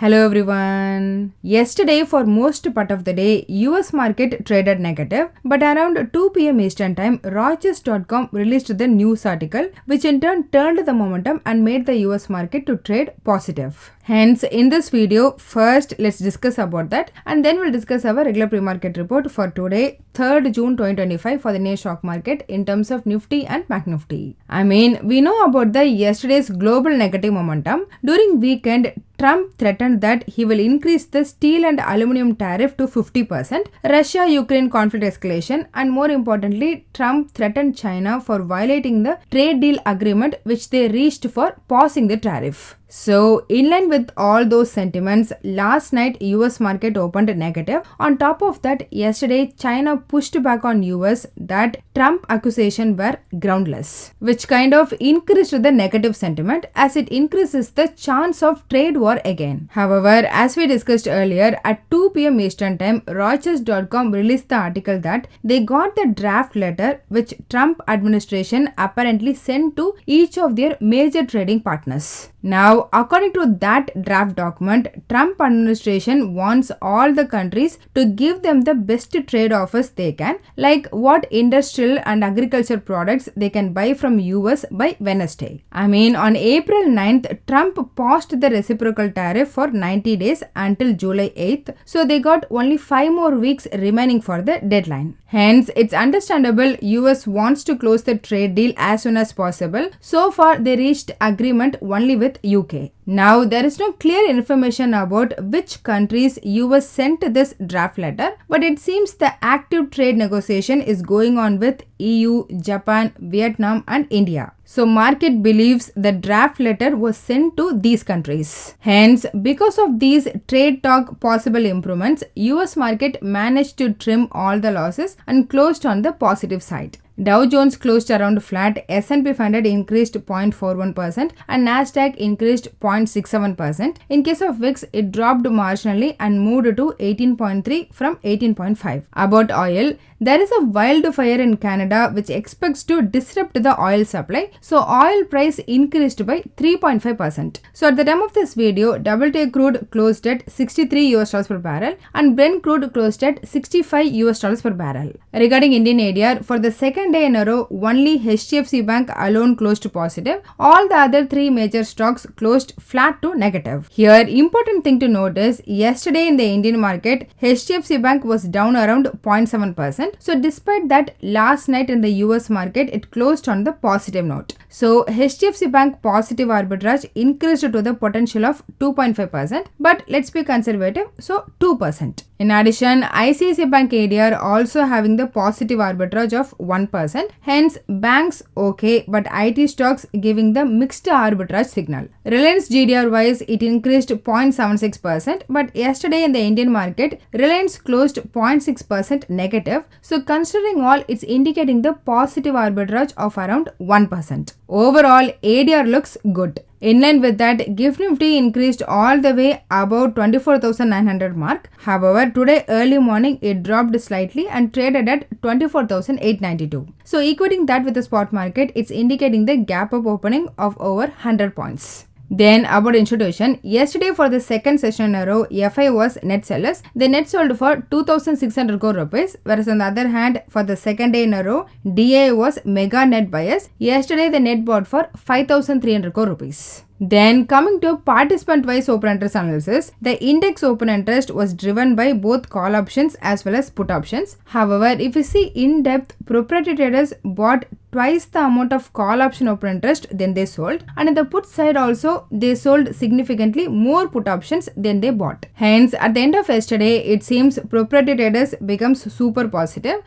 Hello everyone. Yesterday for most part of the day, US market traded negative, but around 2 p.m. Eastern time, Reuters.com released the news article, which in turn turned the momentum and made the US market to trade positive. Hence, in this video, first let's discuss about that and then we'll discuss our regular pre-market report for today, 3rd June 2025 for the Indian stock market in terms of Nifty and Bank Nifty. We know about the yesterday's global negative momentum. During weekend, Trump threatened that he will increase the steel and aluminum tariff to 50%, Russia-Ukraine conflict escalation, and more importantly, Trump threatened China for violating the trade deal agreement which they reached for pausing the tariff. So, in line with all those sentiments, last night US market opened negative. On top of that, yesterday China pushed back on US that Trump accusations were groundless, which kind of increased the negative sentiment as it increases the chance of trade war again. However, as we discussed earlier, at 2 p.m. Eastern time, Reuters.com released the article that they got the draft letter which Trump administration apparently sent to each of their major trading partners. Now, according to that draft document, Trump administration wants all the countries to give them the best trade offers they can, like what industrial and agriculture products they can buy from US by Wednesday. On April 9th, Trump paused the reciprocal tariff for 90 days until July 8th, so they got only 5 more weeks remaining for the deadline. Hence, it's understandable US wants to close the trade deal as soon as possible. So far, they reached agreement only with UK. Now, there is no clear information about which countries US sent this draft letter, but it seems the active trade negotiation is going on with EU, Japan, Vietnam and India. So, market believes the draft letter was sent to these countries. Hence, because of these trade talk possible improvements, US market managed to trim all the losses and closed on the positive side. Dow Jones closed around flat, S&P 500 increased 0.41% and Nasdaq increased 0.67%. In case of VIX, it dropped marginally and moved to 18.3 from 18.5. About oil, there is a wildfire in Canada which expects to disrupt the oil supply. So, oil price increased by 3.5%. So, at the time of this video, WTI crude closed at $63 per barrel and Brent crude closed at $65 per barrel. Regarding Indian ADR, for the second day in a row, only HDFC Bank alone closed positive. All the other 3 major stocks closed flat to negative. Here, important thing to note is, yesterday in the Indian market, HDFC Bank was down around 0.7%. So, despite that, last night in the US market, it closed on the positive note. So, HDFC Bank positive arbitrage increased to the potential of 2.5%, but let's be conservative, so 2%. In addition, ICICI Bank ADR also having the positive arbitrage of 1%. Hence, banks okay, but IT stocks giving the mixed arbitrage signal. Reliance GDR wise, it increased 0.76%, but yesterday in the Indian market, Reliance closed 0.6% negative. So, considering all, it's indicating the positive arbitrage of around 1%. Overall, ADR looks good. In line with that, GIFT Nifty increased all the way above 24,900 mark. However, today early morning it dropped slightly and traded at 24,892. So, equating that with the spot market, it's indicating the gap up opening of over 100 points. Then about institution, yesterday for the second session in a row, FI was net sellers. They net sold for 2,600 crore rupees, whereas on the other hand, for the second day in a row, DI was mega net buyers. Yesterday they net bought for 5,300 crore rupees. Then coming to participant-wise open interest analysis, the index open interest was driven by both call options as well as put options. However, if you see in depth, proprietary traders bought twice the amount of call option open interest than they sold, and in the put side also they sold significantly more put options than they bought. Hence, at the end of yesterday, it seems proprietary traders becomes super positive.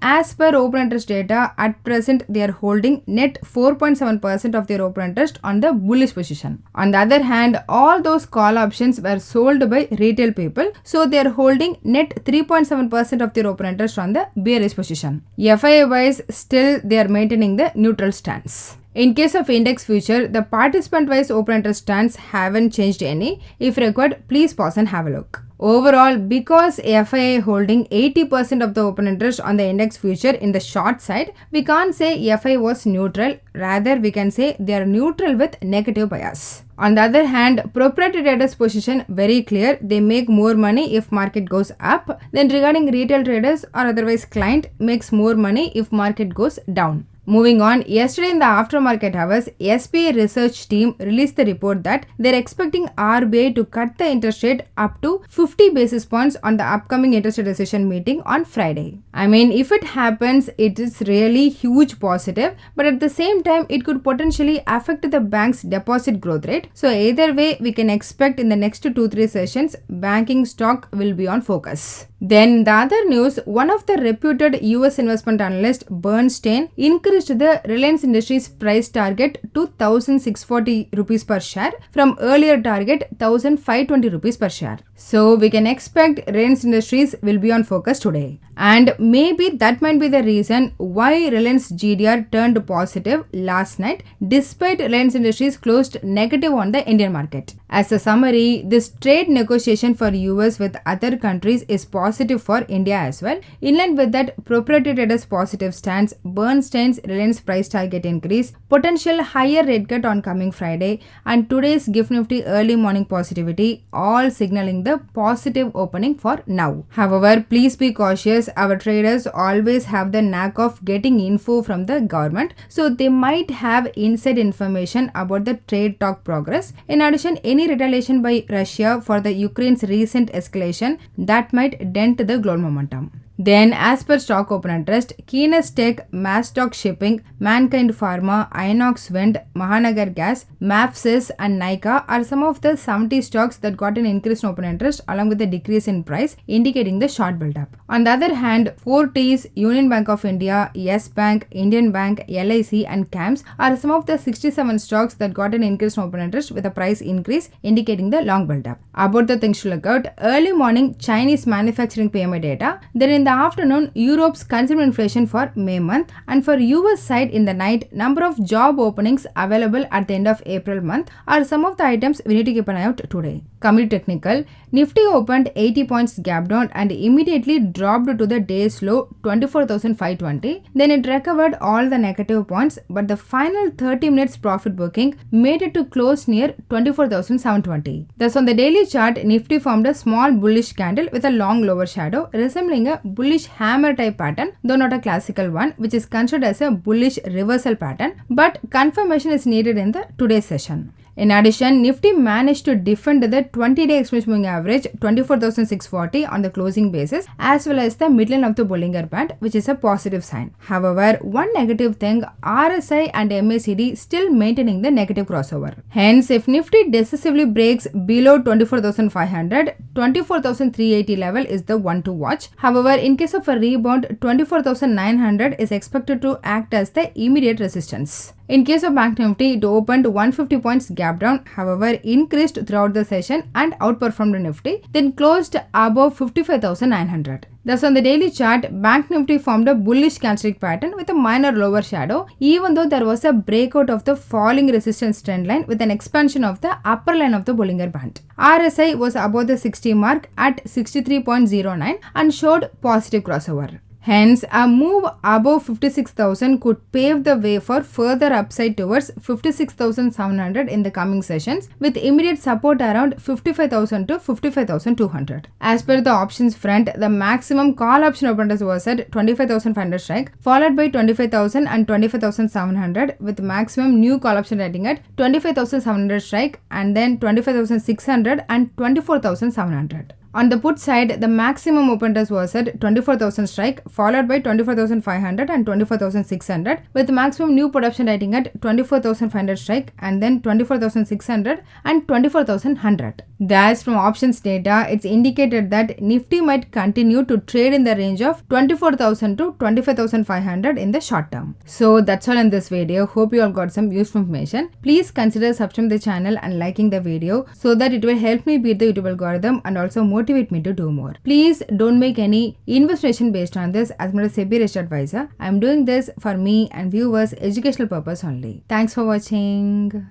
As per open interest data, at present they are holding net 4.7% of their open interest on the bullish position. On the other hand, all those call options were sold by retail people, so they are holding net 3.7% of their open interest on the bearish position. FI wise, still they are maintaining the neutral stance. In case of index future, the participant-wise open interest stands haven't changed any. If required, please pause and have a look. Overall, because FII holding 80% of the open interest on the index future in the short side, we can't say FI was neutral. Rather, we can say they are neutral with negative bias. On the other hand, proprietary traders position very clear. They make more money if market goes up. Then regarding retail traders or otherwise client makes more money if market goes down. Moving on, yesterday in the aftermarket hours, SBI research team released the report that they're expecting RBI to cut the interest rate up to 50 basis points on the upcoming interest rate decision meeting on Friday. I mean, if it happens, it is really huge positive, but at the same time, it could potentially affect the bank's deposit growth rate. So either way, we can expect in the next 2-3 sessions, banking stock will be on focus. Then the other news, one of the reputed US investment analyst Bernstein increased the Reliance Industries price target to 1,640 rupees per share from earlier target 1,520 rupees per share. So we can expect Reliance Industries will be on focus today. And maybe that might be the reason why Reliance GDR turned positive last night despite Reliance Industries closed negative on the Indian market. As a summary, this trade negotiation for US with other countries is positive for India as well. In line with that, proprietary traders positive stance, Bernstein's Reliance price target increase, potential higher rate cut on coming Friday, and today's GIFT Nifty early morning positivity, all signaling the positive opening for now. However, please be cautious. Our traders always have the knack of getting info from the government, so they might have inside information about the trade talk progress. In addition, any retaliation by Russia for the Ukraine's recent escalation that might dent the global momentum. Then, as per stock open interest, Keenest Tech, Mastock Shipping, Mankind Pharma, Inox Wind, Mahanagar Gas, Mapsys and Nika are some of the 70 stocks that got an increase in open interest along with a decrease in price, indicating the short build-up. On the other hand, 4Ts, Union Bank of India, Yes Bank, Indian Bank, LIC and CAMS are some of the 67 stocks that got an increase in open interest with a price increase, indicating the long build-up. About the things to look out, early morning Chinese manufacturing PMI data, then in the afternoon, Europe's consumer inflation for May month, and for US side in the night, number of job openings available at the end of April month are some of the items we need to keep an eye out today. Coming to technical, Nifty opened 80 points gap down and immediately dropped to the day's low 24,520. Then it recovered all the negative points, but the final 30 minutes profit booking made it to close near 24,720. Thus on the daily chart, Nifty formed a small bullish candle with a long lower shadow resembling a bullish hammer type pattern, though not a classical one, which is considered as a bullish reversal pattern, but confirmation is needed in the today's session. In addition, Nifty managed to defend the 20-day exponential moving average 24,640 on the closing basis as well as the midline of the Bollinger Band, which is a positive sign. However, one negative thing, RSI and MACD still maintaining the negative crossover. Hence, if Nifty decisively breaks below 24,500, 24,380 level is the one to watch. However, in case of a rebound, 24,900 is expected to act as the immediate resistance. In case of Bank Nifty, it opened 150 points gap down, however increased throughout the session and outperformed Nifty, then closed above 55,900. Thus on the daily chart, Bank Nifty formed a bullish candlestick pattern with a minor lower shadow, even though there was a breakout of the falling resistance trend line with an expansion of the upper line of the Bollinger Band. RSI was above the 60 mark at 63.09 and showed positive crossover. Hence, a move above 56,000 could pave the way for further upside towards 56,700 in the coming sessions, with immediate support around 55,000 to 55,200. As per the options front, the maximum call option open interest was at 25,500 strike, followed by 25,000 and 25,700, with maximum new call option rating at 25,700 strike, and then 25,600 and 24,700. On the put side, the maximum open interest was at 24,000 strike, followed by 24,500 and 24,600, with maximum new put option rating at 24,500 strike, and then 24,600 and 24,100. Thus, from options data, it's indicated that Nifty might continue to trade in the range of 24,000 to 25,500 in the short term. So that's all in this video. Hope you all got some useful information. Please consider subscribing to the channel and liking the video so that it will help me beat the YouTube algorithm and also more motivate me to do more. Please don't make any investment based on this as I'm a SEBI registered advisor. I'm doing this for me and viewers educational purpose only. Thanks for watching.